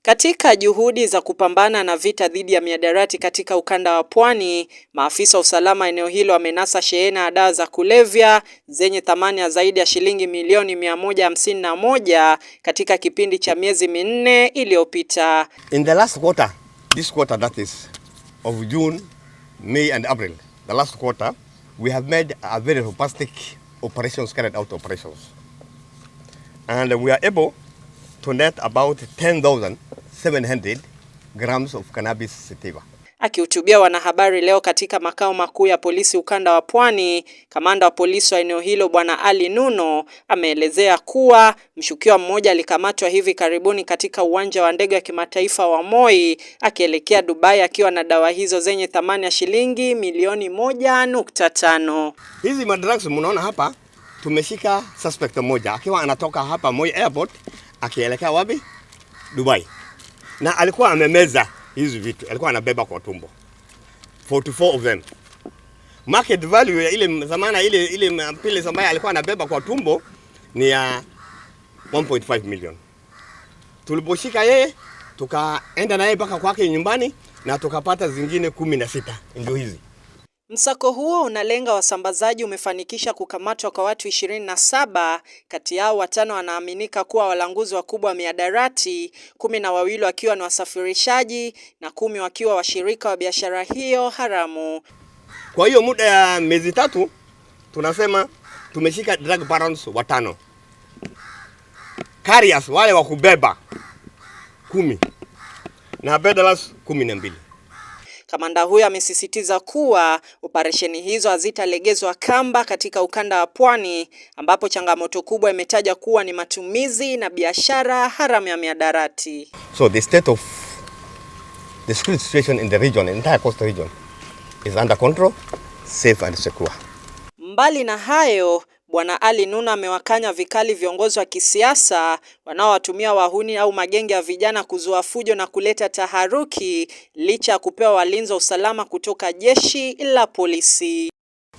Katika juhudi za kupambana na vita dhidi ya mihadarati katika ukanda wa Pwani, maafisa wa usalama eneo hilo wamenasa shehena ya dawa za kulevya zenye thamani ya zaidi ya shilingi milioni 151 katika kipindi cha miezi minne iliyopita. In the last quarter, this quarter that is of June, May and April, the last quarter, we have made a very robust operations, carried out operations. And we are able to net about 10,700 grams of cannabis sativa. Akihutubia wanahabari leo katika makao makuu ya polisi ukanda wa Pwani, kamanda wa polisi wa eneo hilo Bwana Ali Nuno ameelezea kuwa mshukiwa mmoja alikamatwa hivi karibuni katika uwanja wa ndege wa kimataifa wa Moi akielekea Dubai akiwa na dawa hizo zenye thamani ya shilingi milioni 1.5. Hizi madrugs mnaona hapa, tumeshika suspect mmoja akiwa anatoka hapa Moi Airport akielekea wapi? Dubai. Na alikuwa amemeza hizi vitu, alikuwa anabeba kwa tumbo. 44 of them. Market value ya ile zamana ile pile ambayo alikuwa anabeba kwa tumbo ni ya 1.5 million. Tuliposhika yeye, tukaenda naye mpaka kwake nyumbani na tukapata zingine 16 ndio hizi. Msako huo unalenga wasambazaji umefanikisha kukamatwa kwa watu 27, kati yao 5 wanaaminika kuwa walanguzi wakubwa wa mihadarati, 12 wakiwa ni wasafirishaji na 10 wakiwa washirika wa biashara hiyo haramu. Kwa hiyo muda ya miezi 3 tunasema tumeshika drug barons 5. Carriers wale wa kubeba 10 na peddlers 12. Kamanda huyo amesisitiza kuwa operesheni hizo hazitalegezwa kamba katika ukanda wa Pwani, ambapo changamoto kubwa imetaja kuwa ni matumizi na biashara haramu ya mihadarati. So the state of the security situation in the region, entire coastal region, is under control, safe and secure. Mbali na hayo, Bwana Ali Nuno amewakanya vikali viongozi wa kisiasa wanaowatumia wahuni au magenge ya vijana kuzua fujo na kuleta taharuki licha ya kupewa walinzi wa usalama kutoka jeshi la polisi.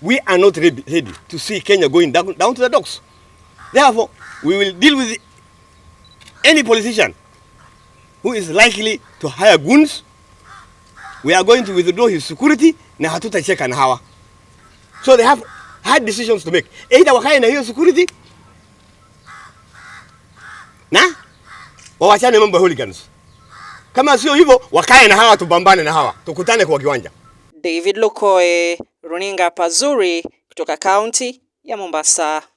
We are not ready to see Kenya going down to the docks. Therefore, we will deal with any politician who is likely to hire goons. We are going to withdraw his security na hatutacheka na hawa. So they have hard decisions to make. Either wakae na hiyo security na wawachane mambo ya hooligans. Kama sio hivyo, wakae na hawa, tupambane na hawa, tukutane kwa kiwanja. David Lukoe, Runinga Pazuri kutoka kaunti ya Mombasa.